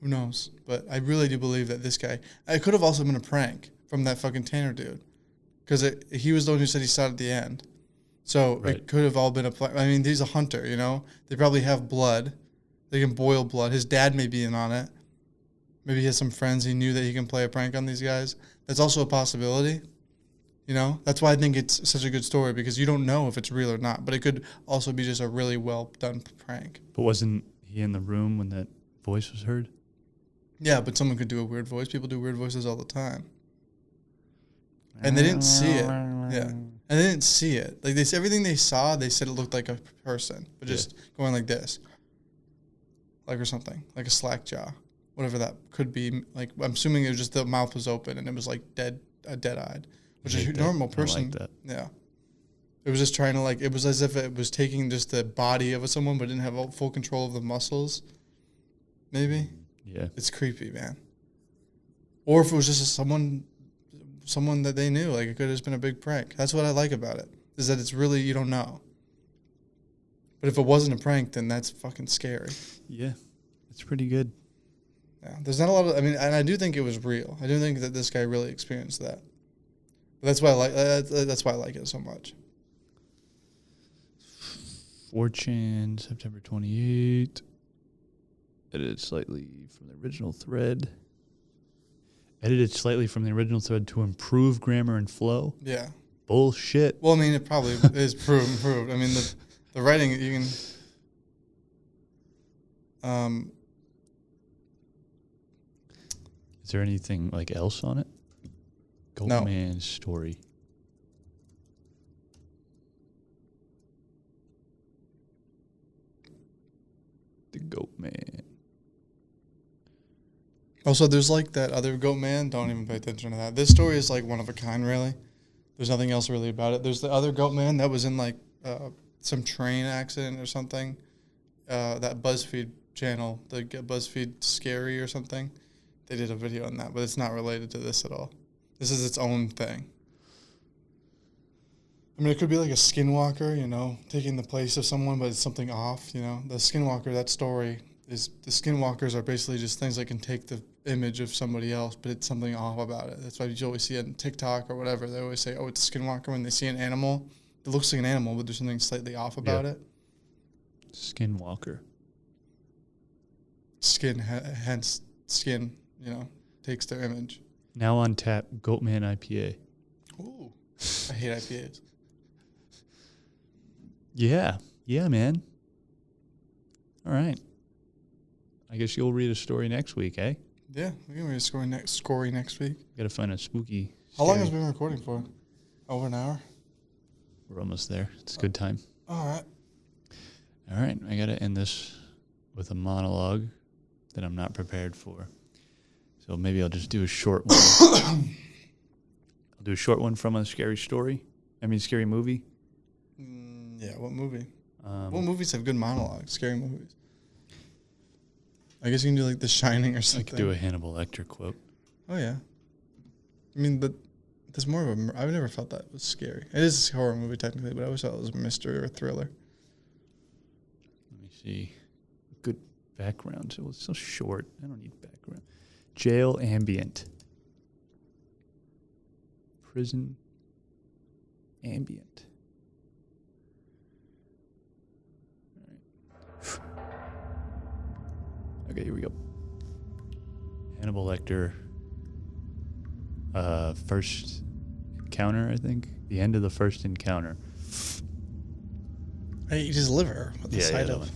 Who knows? But I really do believe that this guy, it could have also been a prank from that fucking Tanner dude, because he was the one who said he saw it at the end. So Right. It could have all been I mean, he's a hunter, They probably have blood. They can boil blood. His dad may be in on it. Maybe he has some friends. He knew that he can play a prank on these guys. That's also a possibility. That's why I think it's such a good story, because you don't know if it's real or not. But it could also be just a really well done prank. But wasn't he in the room when that voice was heard? Yeah, but someone could do a weird voice. People do weird voices all the time. And they didn't see it. Yeah. And they didn't see it. Like, everything they saw, they said it looked like a person, but just going like this. Like, or something. Like a slack jaw. Whatever that could be. Like, I'm assuming it was just the mouth was open and it was like dead-eyed. Which is a normal person. I like that. Yeah. It was just trying to, like, it was as if it was taking just the body of someone but didn't have full control of the muscles. Maybe. Yeah. It's creepy, man. Or if it was just someone that they knew, like, it could have just been a big prank. That's what I like about it, is that it's really, you don't know. But if it wasn't a prank, then that's fucking scary. Yeah. It's pretty good. Yeah. There's not a lot of, and I do think it was real. I do think that this guy really experienced that. But that's why I like it so much. 4chan, September 28th. Edited slightly from the original thread. Edited slightly from the original thread to improve grammar and flow. Yeah. Bullshit. Well, I mean, it probably is improved. I mean, the writing, you can... Is there anything, like, else on it? No. Goatman's story. The Goatman. Also, there's, like, that other Goatman. Don't even pay attention to that. This story is, like, one of a kind, really. There's nothing else really about it. There's the other Goatman that was in, like, some train accident or something. That BuzzFeed channel, the BuzzFeed Scary or something. They did a video on that, but it's not related to this at all. This is its own thing. I mean, it could be like a skinwalker, taking the place of someone, but it's something off, The skinwalker, that story is, the skinwalkers are basically just things that can take the image of somebody else, but it's something off about it. That's why you always see it on TikTok or whatever. They always say, oh, it's a skinwalker when they see an animal. It looks like an animal, but there's something slightly off about it. Skinwalker. Skin, hence skin, takes their image. Now on tap, Goatman IPA. Ooh, I hate IPAs. Yeah, man. All right. I guess you'll read a story next week, eh? Yeah, we can read a story next week. Gotta find a spooky. How long has we been recording for? Over an hour? We're almost there. It's a good time. All right. All right. I gotta end this with a monologue that I'm not prepared for. So maybe I'll just do a short one. I'll do a short one from a scary story. Scary movie. Yeah, what movie? What movies have good monologues? Scary movies. I guess you can do like The Shining or I something. could do a Hannibal Lecter quote. Oh yeah. I mean, but there's more of a. I've never felt that was scary. It is a horror movie technically, but I always thought it was a mystery or a thriller. Let me see. Good background. It was so short. I don't need background. Jail ambient. Prison ambient. All right. Okay, here we go. Hannibal Lecter. First encounter, I think. The end of the first encounter. I eat his liver with the side that of. one.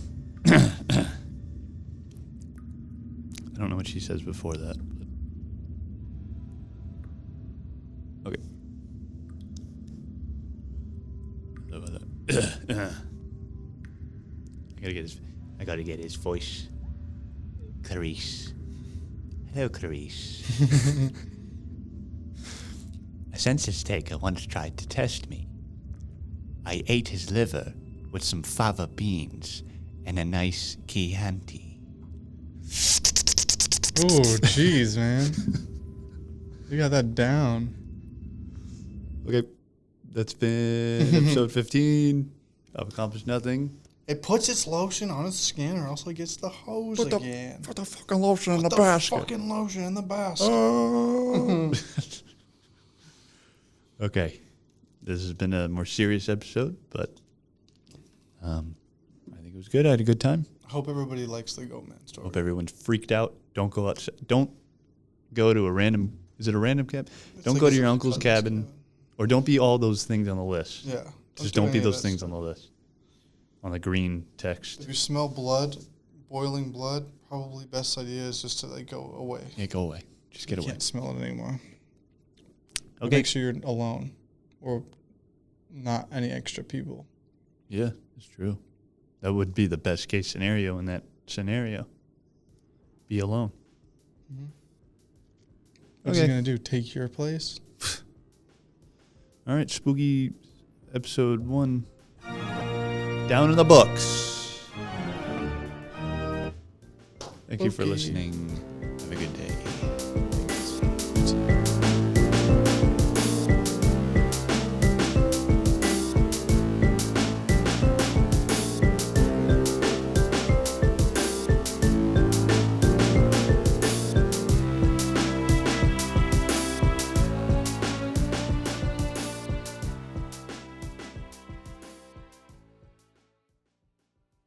I don't know what she says before that. But... Okay. I gotta get his voice. Clarice. Hello, Clarice. A census taker once tried to test me. I ate his liver with some fava beans and a nice Chianti. Oh, jeez, man. You got that down. Okay, that's been episode 15. I've accomplished nothing. It puts its lotion on its skin, or else it gets the hose again. Put the fucking lotion in Put the the basket. fucking lotion in the basket. Oh. Okay, this has been a more serious episode, but I think it was good. I had a good time. I hope everybody likes the Goatman story. Hope everyone's freaked out. Don't go outside. Don't go to a random. Is it a random cabin? Don't go to your uncle's cabin, or don't be all those things on the list. Yeah. Just don't be those things on the list. On the green text. If you smell blood, boiling blood, probably best idea is just to like go away. Yeah, go away. Just get You away. can't smell it anymore. Okay. Make sure you're alone, or not any extra people. Yeah, it's true. That would be the best case scenario in that scenario. Be alone. Mm-hmm. What's he gonna do? Take your place? All right, spooky episode 1 down in the books. Thank you for Okay. listening.